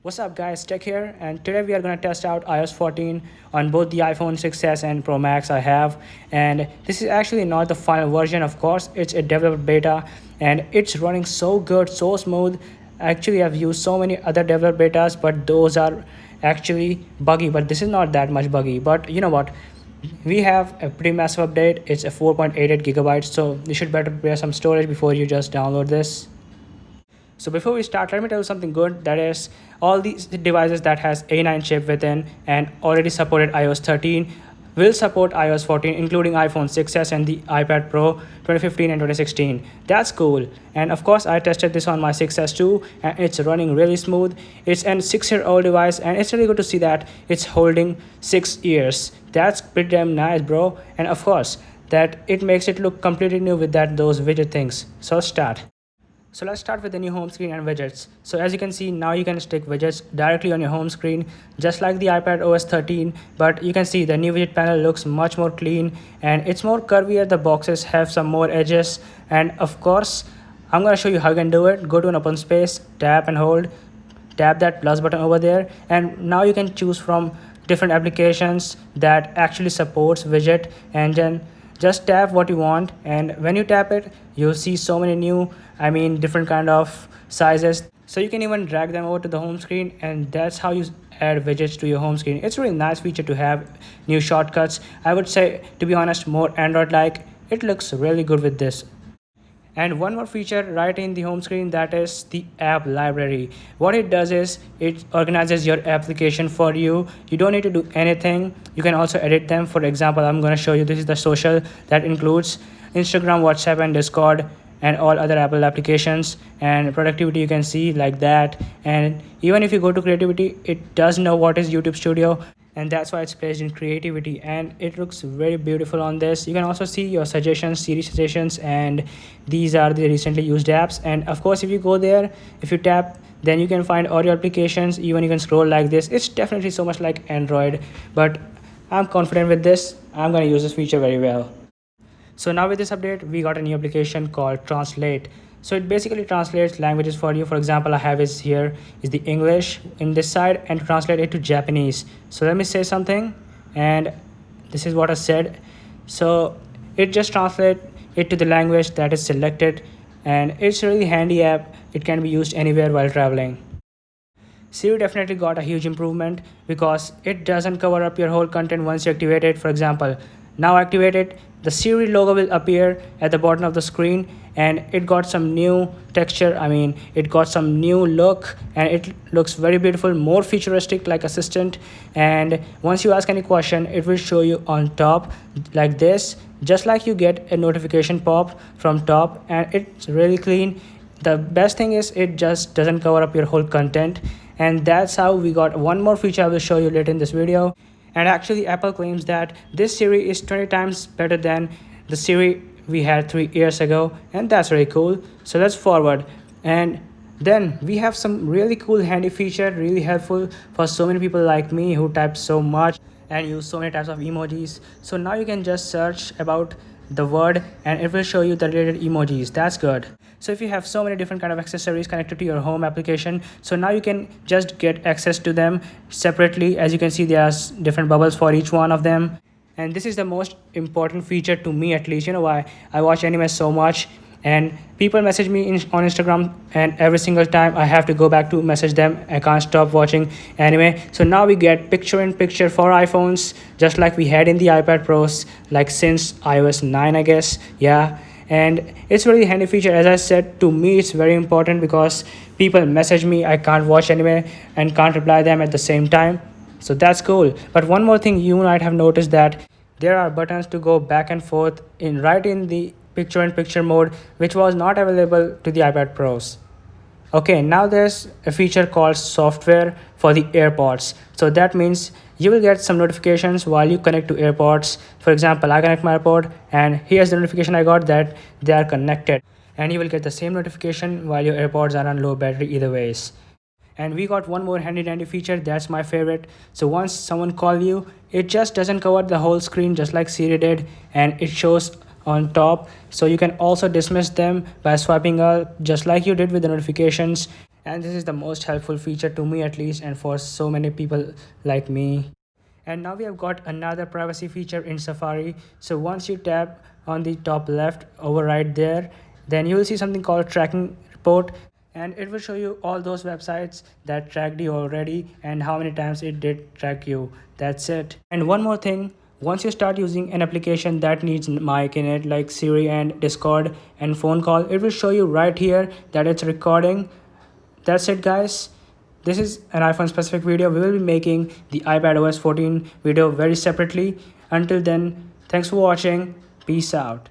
What's up guys, Tech here, and today we are going to test out iOS 14 on both the iPhone 6s and Pro Max I have. And this is actually not the final version, of course. It's a developer beta and it's running so good, so smooth. Actually, I've used so many other developer betas, but those are actually buggy, but this is not that much buggy. But you know what, we have a pretty massive update. It's a 4.88 gigabytes, so you should better prepare some storage before you just download this. So before we start, let me tell you something good. That is, all these devices that has A9 chip within and already supported iOS 13 will support iOS 14, including iPhone 6s and the iPad Pro 2015 and 2016. That's cool. And of course, I tested this on my 6s too, and it's running really smooth. It's an 6-year-old device, and it's really good to see that it's holding 6 years. That's pretty damn nice, bro. And of course, that it makes it look completely new with those widget things. So start. So let's start with the new home screen and widgets. So as you can see, now you can stick widgets directly on your home screen, just like the iPad OS 13, but you can see the new widget panel looks much more clean and it's more curvier. The boxes have some more edges, and of course, I'm gonna show you how you can do it. Go to an open space, tap and hold, tap that plus button over there, and now you can choose from different applications that actually supports widget, and then just tap what you want, and when you tap it you'll see so many new, different kind of sizes, so you can even drag them over to the home screen, and that's how you add widgets to your home screen. It's a really nice feature to have new shortcuts. I would say, to be honest, more Android like. It looks really good with this. And one more feature right in the home screen, that is the app library. What it does is it organizes your application for you. You don't need to do anything. You can also edit them. For example, I'm going to show you, this is the social that includes Instagram, WhatsApp and Discord and all other Apple applications. And productivity, you can see like that. And even if you go to creativity, it does know what is YouTube Studio, and that's why it's placed in creativity, and it looks very beautiful on this. You can also see your suggestions, Siri suggestions, and these are the recently used apps. And of course, if you go there, if you tap, then you can find all your applications. Even you can scroll like this. It's definitely so much like Android, but I'm confident with this. I'm going to use this feature very well. So now with this update, we got a new application called Translate. So it basically translates languages for you. For example, I have is here is the English in this side, and to translate it to Japanese. So let me say something, and this is what I said. So it just translates it to the language that is selected, and it's a really handy app. It can be used anywhere while traveling. Siri definitely got a huge improvement because it doesn't cover up your whole content once you activate it. For example, now activate it, the Siri logo will appear at the bottom of the screen, and it got some new texture. It got some new look, and it looks very beautiful, more futuristic like Assistant. And once you ask any question, it will show you on top like this, just like you get a notification pop from top, and it's really clean. The best thing is it just doesn't cover up your whole content, and that's how we got one more feature I will show you later in this video. And actually, Apple claims that this Siri is 20 times better than the Siri we had 3 years ago, and that's really cool. So let's forward, and then we have some really cool handy feature, really helpful for so many people like me who type so much and use so many types of emojis. So now you can just search about the word and it will show you the related emojis. That's good. So if you have so many different kind of accessories connected to your home application, so now you can just get access to them separately. As you can see, there are different bubbles for each one of them, and this is the most important feature to me, at least. You know why? I watch anime so much, and people message me on Instagram, and every single time I have to go back to message them. I can't stop watching anime. So now we get picture in picture for iPhones, just like we had in the iPad Pros, like since iOS 9, I guess. Yeah. And it's really handy feature. As I said, to me it's very important because people message me, I can't watch anime and can't reply them at the same time. So that's cool. But one more thing, you might have noticed that there are buttons to go back and forth in the picture in picture mode, which was not available to the iPad Pros. Okay, now there's a feature called software for the AirPods. So that means you will get some notifications while you connect to AirPods. For example, I connect my AirPod, and here's the notification I got that they are connected. And you will get the same notification while your AirPods are on low battery either ways. And we got one more handy dandy feature, that's my favorite. So once someone call you, it just doesn't cover the whole screen just like Siri did, and it shows on top. So you can also dismiss them by swiping up just like you did with the notifications. and this is the most helpful feature to me at least, and for so many people like me. And now we have got another privacy feature in Safari. So once you tap on the top left over right there, then you will see something called tracking report, and it will show you all those websites that tracked you already and how many times it did track you. That's it. And one more thing, once you start using an application that needs mic in it like Siri and Discord and phone call, it will show you right here that it's recording. That's it, guys. This is an iPhone specific video. We will be making the iPadOS 14 video very separately. Until then, thanks for watching. Peace out.